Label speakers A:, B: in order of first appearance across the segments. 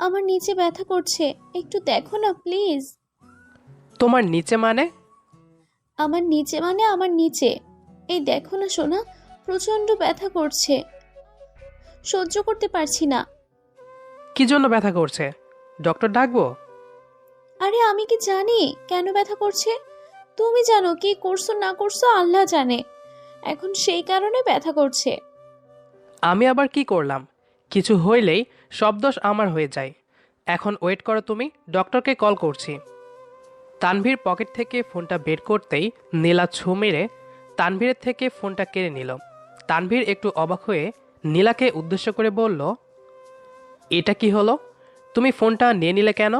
A: আমার নিচে ব্যথা করছে, একটু দেখো না প্লিজ।
B: তোমার নিচে মানে?
A: আমার নিচে মানে আমার নিচে। এই দেখো না সোনা, প্রচন্ড ব্যথা করছে, সহ্য করতে পারছি না।
B: কি জন্য ব্যথা করছে? ডক্টর ডাকবো?
A: আরে আমি কি জানি কেন ব্যথা করছে? তুমি জানো, কি করছো না করছো আল্লাহ জানে। এখন সেই কারণে ব্যথা করছে।
B: আমি আবার কি করলাম? কিছু হইলেই সব দোষ আমার হয়ে যায়। এখন ওয়েট করো, তুমি ডক্টরকে কল করছি। তানভীর পকেট থেকে ফোনটা বের করতেই নীলা ছোঁ মেরে তানভীরের থেকে ফোনটা কেড়ে নিল। তানভীর একটু অবাক হয়ে নীলাকে উদ্দেশ্য করে বলল, এটা কি হলো? তুমি ফোনটা নিয়ে নিলে কেন?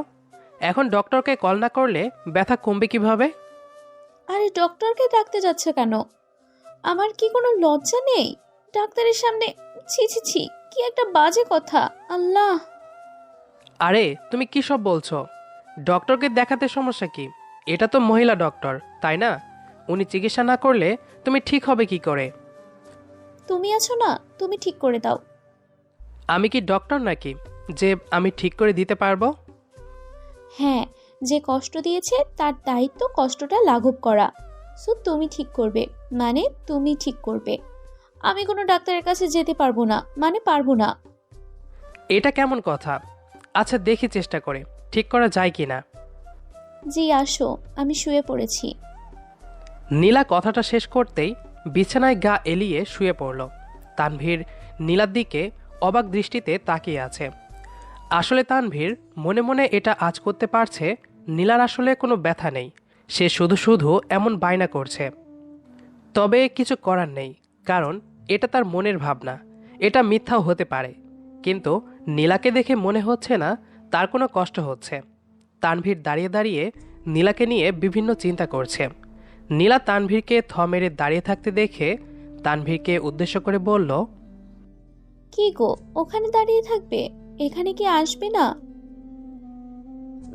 B: এখন ডক্টরকে কল না করলে ব্যথা কমবে কিভাবে?
A: আরে ডক্টরকে ডাকতে যাচ্ছে কেন? আমার কি কোনো লজ্জা নেই ডাক্তারের সামনে? ছি ছি ছি, কি একটা বাজে কথা। আল্লাহ!
B: আরে তুমি কি সব বলছো? ডক্টরকে দেখাতে সমস্যা কি? এটা তো মহিলা ডক্টর, তাই না? উনি চিকিৎসা না করলে তুমি ঠিক হবে কি করে?
A: তুমি আছো না, তুমি ঠিক করে দাও।
B: আমি কি ডক্টর নাকি যে আমি ঠিক করে দিতে পারবো?
A: হ্যাঁ, যে কষ্ট দিয়েছে তার দায়িত্ব কষ্টটা লাঘব করা। সো তুমি ঠিক করবে, মানে তুমি ঠিক করবে। আমি কোনো ডাক্তারের কাছে যেতে পারবো না, মানে পারবো না।
B: এটা কেমন কথা? আচ্ছা দেখি চেষ্টা করে ঠিক করা যায় কি না।
A: জি আসো, আমি শুয়ে পড়েছি।
B: নীলা কথাটা শেষ করতেই বিছানায় গা এলিয়ে শুয়ে পড়ল। তানভীর নীলার দিকে অবাক দৃষ্টিতে তাকিয়ে আছে। আসলে তানভীর মনে মনে এটা আজ করতে পারছে, নীলার আসলে কোনো ব্যথা নেই, সে শুধু শুধু এমন বায়না করছে। তবে কিছু করার নেই, কারণ এটা তার মনের ভাবনা, এটা মিথ্যাও হতে পারে। কিন্তু নীলাকে দেখে মনে হচ্ছে না তার কোনো কষ্ট হচ্ছে। তানভীর দাঁড়িয়ে দাঁড়িয়ে নীলাকে নিয়ে বিভিন্ন চিন্তা করছে। নীলা তানভীরকে থ মেরে দাঁড়িয়ে থাকতে দেখে তানভীরকে উদ্দেশ্য করে বলল,
A: কি গো, ওখানে দাঁড়িয়ে থাকবে? এখানে কি আসবে না?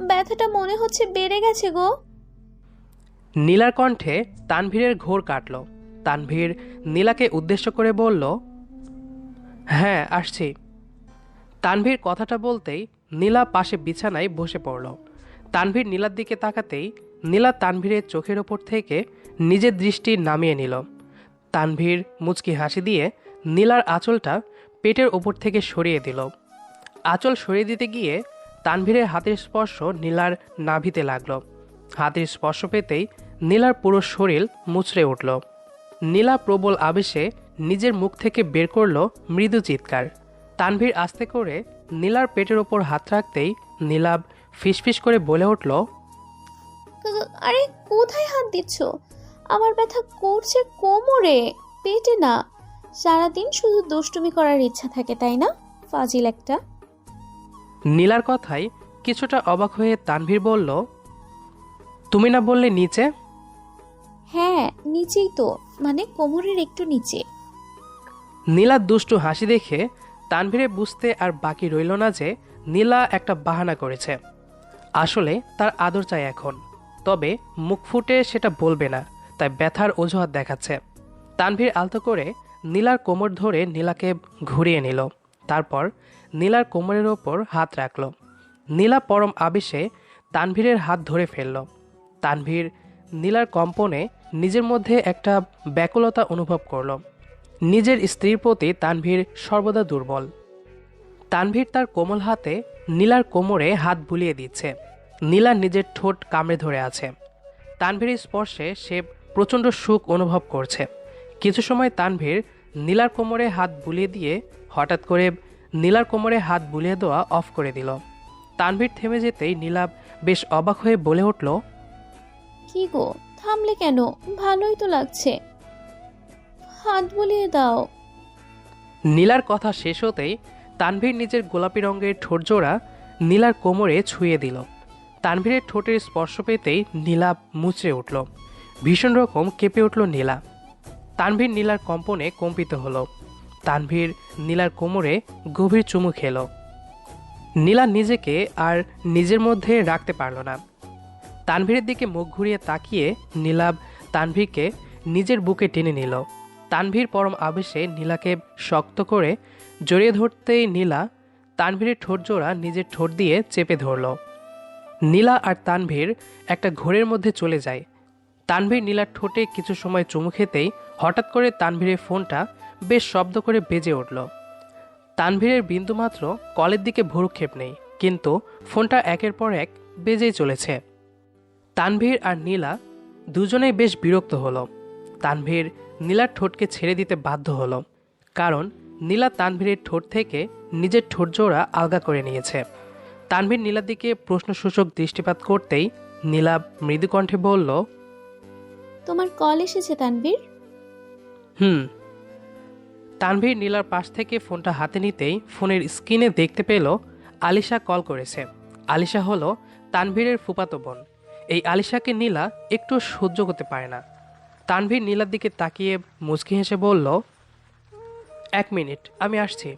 A: ব্যথাটা মনে হচ্ছে বেড়ে গেছে গো।
B: নীলার কণ্ঠে তানভীরের ঘোর কাটল। তানভীর নীলাকে উদ্দেশ্য করে বলল, হ্যাঁ আসছি। তানভীর কথাটা বলতেই নীলা পাশে বিছানায় বসে পড়ল। তানভীর নীলার দিকে তাকাতেই নীলা তানভীরের চোখের ওপর থেকে নিজের দৃষ্টি নামিয়ে নিল। তানভীর মুচকি হাসি দিয়ে নীলার আঁচলটা পেটের ওপর থেকে সরিয়ে দিল। আঁচল সরিয়ে দিতে গিয়ে তানভীরের হাতের স্পর্শ নীলার নাভিতে লাগল। হাতের স্পর্শ পেতেই নীলার পুরো শরীর মুচড়ে উঠল। নীলা প্রবল আবেশে নিজের মুখ থেকে বের করল মৃদু চিৎকার। তানভীর আস্তে করে নীলার পেটের ওপর হাত রাখতেই নীলাব ফিসফিস করে বলে উঠল,
A: আরে কোথায় হাত দিচ্ছ? আমার ব্যথা করছে কোমরে, পেটে না। সারাদিন শুধু দুষ্টুমি করার ইচ্ছা থাকে তাই না? ফাজিল একটা।
B: নীলার কথায় কিছুটা অবাক হয়ে তানভীর বলল, তুমি না বললে নিচে?
A: হ্যাঁ নিচেই তো, মানে কোমরের একটু নিচে।
B: নীলার দুষ্টু হাসি দেখে তানভীরে বুঝতে আর বাকি রইল না যে নীলা একটা বাহানা করেছে। আসলে তার আদর চাই এখন, তবে মুখ ফুটে সেটা বলবে না, তাই ব্যথার অজুহাত দেখাচ্ছে। তানভীর আলতো করে নীলার কোমর ধরে নীলাকে ঘুরিয়ে নিল। তারপর নীলার কোমরের ওপর হাত রাখল। নীলা পরম আবেশে তানভীরের হাত ধরে ফেলল। তানভীর নীলার কম্পনে নিজের মধ্যে একটা ব্যাকুলতা অনুভব করল। নিজের স্ত্রীর প্রতি তানভীর সর্বদা দুর্বল। তানভীর তার কোমল হাতে নীলার কোমরে হাত বুলিয়ে দিচ্ছে। নীলা নিজের ঠোঁট কামড়ে ধরে আছে। তানভীরের স্পর্শে সে প্রচণ্ড সুখ অনুভব করছে। কিছু সময় তানভীর নীলার কোমরে হাত বুলিয়ে দিয়ে হঠাৎ করে নীলার কোমরে হাত বুলিয়ে দেওয়া অফ করে দিল। তানভীর থেমে যেতেই নীলা বেশ অবাক হয়ে বলে উঠল,
A: কি গো, থামলে কেন? ভালোই তো লাগছে, হাত বুলিয়ে দাও।
B: নীলার কথা শেষ হতেই তানভীর নিজের গোলাপি রঙের ঠোঁটজোড়া নীলার কোমরে ছুঁয়ে দিল। তানভীরের ঠোঁটের স্পর্শ পেতেই নীলা মুচড়ে উঠল। ভীষণ রকম কেঁপে উঠল নীলা। তানভীর নীলার কম্পনে কম্পিত হলো। তানভীর নীলার কোমরে গভীর চুমু খেল। নীলা নিজেকে আর নিজের মধ্যে রাখতে পারল না। তানভীরের দিকে মুখ ঘুরিয়ে তাকিয়ে নীলাব তানভীরকে নিজের বুকে টেনে নিল। তানভীর পরম আবেশে নীলাকে শক্ত করে জড়িয়ে ধরতেই নীলা তানভীরের ঠোঁট জোড়া নিজের ঠোঁট দিয়ে চেপে ধরল। নীলা আর তানভীর একটা ঘোরের মধ্যে চলে যায়। তানভীর নীলার ঠোঁটে কিছু সময় চুমু খেতেই হঠাৎ করে তানভীরের ফোনটা বেশ শব্দ করে বেজে উঠল। তানভীরের বিন্দুমাত্র কলের দিকে ভ্রুক্ষেপ নেই, কিন্তু ফোনটা একের পর এক বেজেই চলেছে। তানভীর আর নীলা দুজনেই বেশ বিরক্ত হলো। তানভীর নীলার ঠোঁটকে ছেড়ে দিতে বাধ্য হলো, কারণ নীলা তানভীরের ঠোঁট থেকে নিজের ঠোঁট জোড়া আলগা করে নিয়েছে। তানভীর নীলার দিকে প্রশ্নসূচক দৃষ্টিপাত করতেই নীলা মৃদু কণ্ঠে বলল,
A: তোমার কল এসেছে তানভীর?
B: হুম। তানভীর নীলার পাশ থেকে ফোনটা হাতে নিতেই ফোনের স্ক্রিনে দেখতে পেল আলিশা কল করেছে। আলিশা হলো তানভীরের ফুফাতো বোন। এই আলিশাকে নীলা একটু সহ্য করতে পারে না। তানভীর নীলার দিকে তাকিয়ে মুচকি হেসে বলল, 1 মিনিট, আমি আসছি।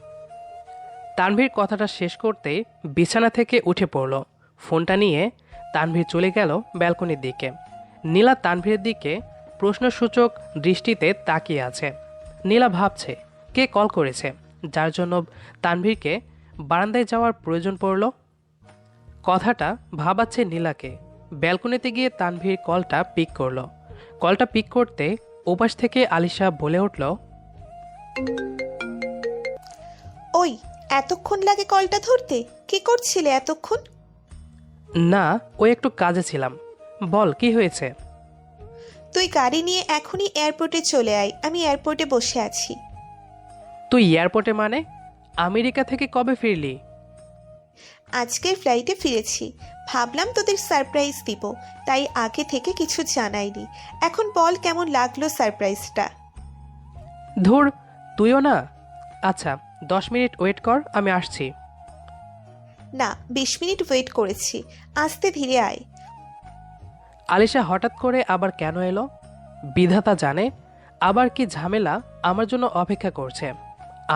B: তানভীর কথাটা শেষ করতেই বিছানা থেকে উঠে পড়ল। ফোনটা নিয়ে তানভীর চলে গেল ব্যালকনির দিকে। নীলা তানভীরের দিকে প্রশ্নসূচক দৃষ্টিতে তাকিয়ে আছে। নীলা ভাবছে কে কল করেছে, যার জন্য তানভীরকে বারান্দায় যাওয়ার প্রয়োজন পড়ল। কথাটা ভাবাচ্ছে নীলাকে। ব্যালকনিতে গিয়ে তানভীর কলটা পিক করলো। কলটা পিক করতে ওপাশ থেকে আলিশা বলে উঠল,
C: ওই, এতক্ষণ লাগে কলটা ধরতে? কি করছিলে এতক্ষণ?
B: না, ও একটু কাজে ছিলাম। বল কি হয়েছে?
C: তুই গাড়ি নিয়ে এখনই এয়ারপোর্টে চলে আয়, আমি এয়ারপোর্টে বসে আছি।
B: তুই এয়ারপোর্টে মানে? আমেরিকা থেকে কবে ফিরলি?
C: আজকের ফ্লাইটে ফিরেছি। ভাবলাম তোদের সারপ্রাইজ দিব, তাই আগে থেকে কিছু জানাইনি। এখন বল কেমন লাগলো সারপ্রাইজটা?
B: ধুর, তুইও না। আচ্ছা, 10 মিনিট ওয়েট কর, আমি আসছি।
C: না, 20 মিনিট ওয়েট করেছি, আস্তে ধীরে আয়।
B: আলিশা হঠাৎ করে আবার কেন এলো? বিধাতা জানে আবার কি ঝামেলা আমার জন্য অপেক্ষা করছে।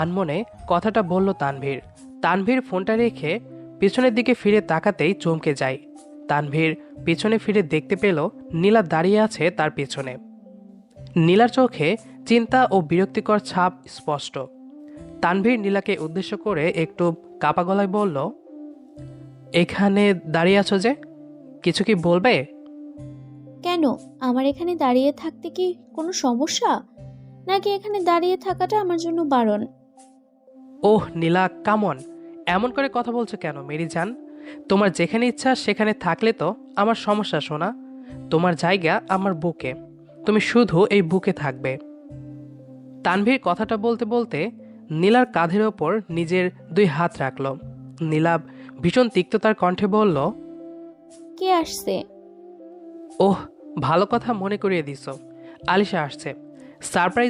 B: আনমনে কথাটা বলল তানভীর। তানভীর ফোনটা রেখে পিছনের দিকে ফিরে তাকাতেই চমকে যায়। তানভীর পিছনে ফিরে দেখতে পেল নীলা দাঁড়িয়ে আছে তার পিছনে। নীলার চোখে চিন্তা ও বিরক্তিকর ছাপ স্পষ্ট। তানভীর নীলাকে উদ্দেশ্য করে একটু কাপা গলায় বলল, এখানে দাঁড়িয়ে আছো যে, কিছু কি বলবে?
A: কেন, আমার এখানে দাঁড়িয়ে থাকতে কি কোনো সমস্যা, নাকি এখানে দাঁড়িয়ে থাকাটা আমার জন্য বারণ?
B: ওহ নীলা, কামন, এমন করে কথা বলছো কেন মেরি জান? তোমার যেখানে ইচ্ছা সেখানে থাকলে তো আমার সমস্যা শোনা। তোমার জায়গা আমার বুকে, তুমি শুধু এই বুকে থাকবে। তানভীর কথাটা বলতে বলতে নীলার কাঁধের ওপর নিজের 2 হাত রাখল। নীলা ভীষণ তিক্ততার কণ্ঠে বলল,
A: কে আসছে?
B: ওহ, ভালো কথা মনে করিয়ে দিছো। আলিশা আসছে। সারপ্রাইজ